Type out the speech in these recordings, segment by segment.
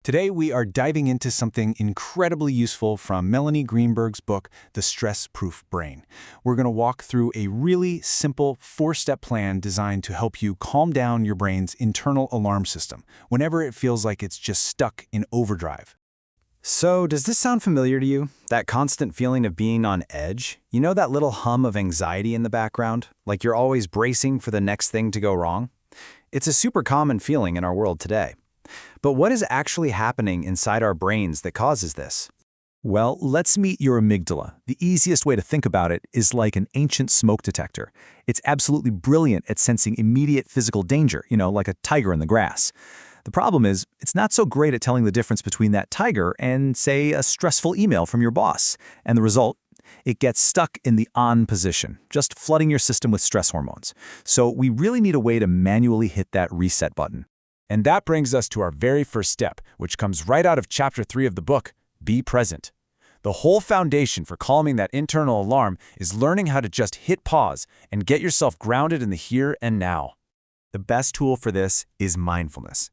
Today, we are diving into something incredibly useful from Melanie Greenberg's book, The Stress-Proof Brain. We're going to walk through a really simple four-step plan designed to help you calm down your brain's internal alarm system whenever it feels like it's just stuck in overdrive. So, does this sound familiar to you? That constant feeling of being on edge? You know that little hum of anxiety in the background? Like you're always bracing for the next thing to go wrong? It's a super common feeling in our world today. But what is actually happening inside our brains that causes this? Well, let's meet your amygdala. The easiest way to think about it is like an ancient smoke detector. It's absolutely brilliant at sensing immediate physical danger, like a tiger in the grass. The problem is, it's not so great at telling the difference between that tiger and, say, a stressful email from your boss. And the result? It gets stuck in the on position, just flooding your system with stress hormones. So we really need a way to manually hit that reset button. And that brings us to our very first step, which comes right out of Chapter 3 of the book, Be Present. The whole foundation for calming that internal alarm is learning how to just hit pause and get yourself grounded in the here and now. The best tool for this is mindfulness.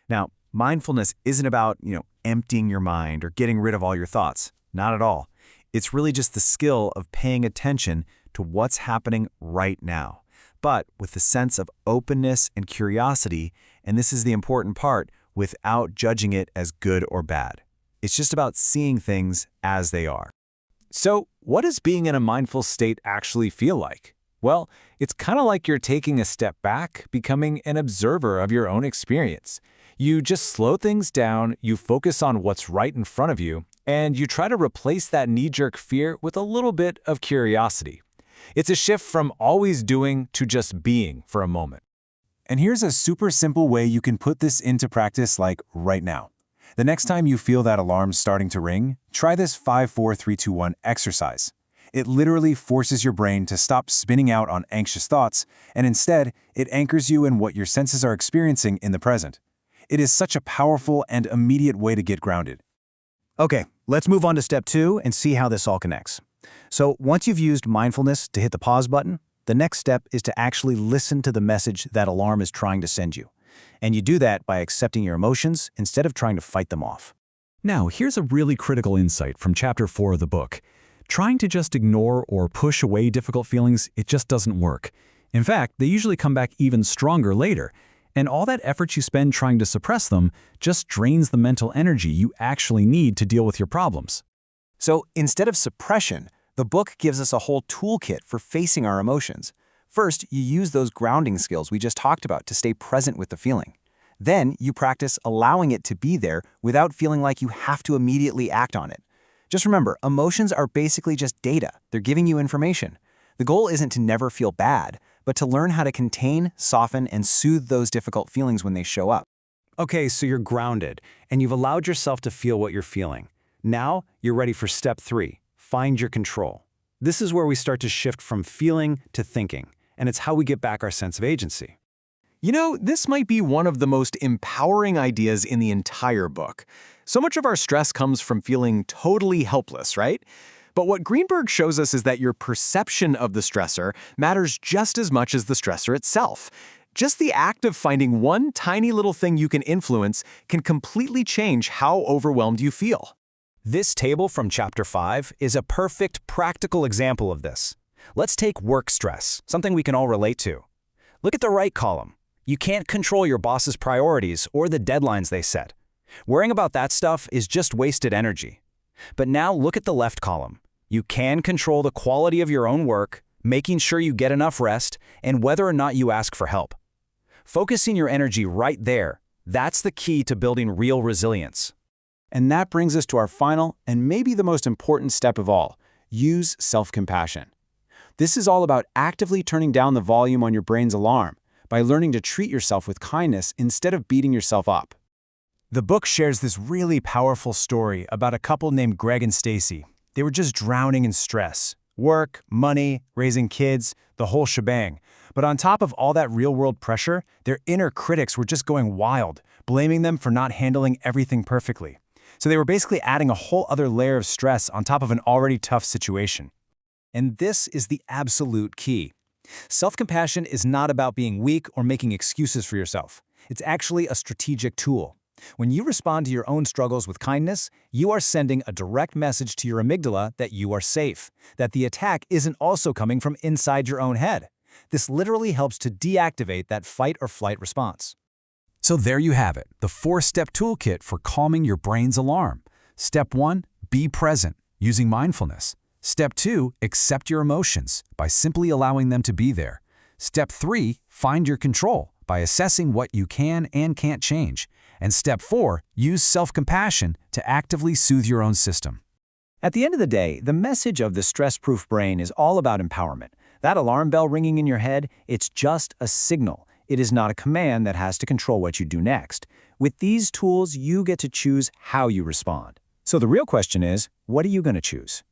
Now, mindfulness isn't about, emptying your mind or getting rid of all your thoughts. Not at all. It's really just the skill of paying attention to what's happening right now, but with the sense of openness and curiosity, and this is the important part, without judging it as good or bad. It's just about seeing things as they are. So, what does being in a mindful state actually feel like? Well, it's kind of like you're taking a step back, becoming an observer of your own experience. You just slow things down, you focus on what's right in front of you, and you try to replace that knee-jerk fear with a little bit of curiosity. It's a shift from always doing to just being for a moment. And here's a super simple way you can put this into practice like right now. The next time you feel that alarm starting to ring, try this 5-4-3-2-1 exercise. It literally forces your brain to stop spinning out on anxious thoughts, and instead, it anchors you in what your senses are experiencing in the present. It is such a powerful and immediate way to get grounded. Okay, let's move on to step 2 and see how this all connects. So once you've used mindfulness to hit the pause button, the next step is to actually listen to the message that alarm is trying to send you. And you do that by accepting your emotions instead of trying to fight them off. Now, here's a really critical insight from Chapter 4 of the book. Trying to just ignore or push away difficult feelings, it just doesn't work. In fact, they usually come back even stronger later. And all that effort you spend trying to suppress them just drains the mental energy you actually need to deal with your problems. So instead of suppression, the book gives us a whole toolkit for facing our emotions. First, you use those grounding skills we just talked about to stay present with the feeling. Then, you practice allowing it to be there without feeling like you have to immediately act on it. Just remember, emotions are basically just data. They're giving you information. The goal isn't to never feel bad, but to learn how to contain, soften, and soothe those difficult feelings when they show up. Okay, so you're grounded, and you've allowed yourself to feel what you're feeling. Now, you're ready for step 3. Find your control. This is where we start to shift from feeling to thinking, and it's how we get back our sense of agency. This might be one of the most empowering ideas in the entire book. So much of our stress comes from feeling totally helpless, right? But what Greenberg shows us is that your perception of the stressor matters just as much as the stressor itself. Just the act of finding one tiny little thing you can influence can completely change how overwhelmed you feel. This table from Chapter 5 is a perfect practical example of this. Let's take work stress, something we can all relate to. Look at the right column. You can't control your boss's priorities or the deadlines they set. Worrying about that stuff is just wasted energy. But now look at the left column. You can control the quality of your own work, making sure you get enough rest, and whether or not you ask for help. Focusing your energy right there, that's the key to building real resilience. And that brings us to our final and maybe the most important step of all, use self-compassion. This is all about actively turning down the volume on your brain's alarm by learning to treat yourself with kindness instead of beating yourself up. The book shares this really powerful story about a couple named Greg and Stacy. They were just drowning in stress. Work, money, raising kids, the whole shebang. But on top of all that real-world pressure, their inner critics were just going wild, blaming them for not handling everything perfectly. So they were basically adding a whole other layer of stress on top of an already tough situation. And this is the absolute key. Self-compassion is not about being weak or making excuses for yourself. It's actually a strategic tool. When you respond to your own struggles with kindness, you are sending a direct message to your amygdala that you are safe, that the attack isn't also coming from inside your own head. This literally helps to deactivate that fight or flight response. So there you have it, the 4-step toolkit for calming your brain's alarm. Step 1, be present, using mindfulness. Step 2, accept your emotions by simply allowing them to be there. Step 3, find your control by assessing what you can and can't change. And Step 4, use self-compassion to actively soothe your own system. At the end of the day, the message of the stress-proof brain is all about empowerment. That alarm bell ringing in your head, it's just a signal. It is not a command that has to control what you do next. With these tools, you get to choose how you respond. So the real question is, what are you going to choose?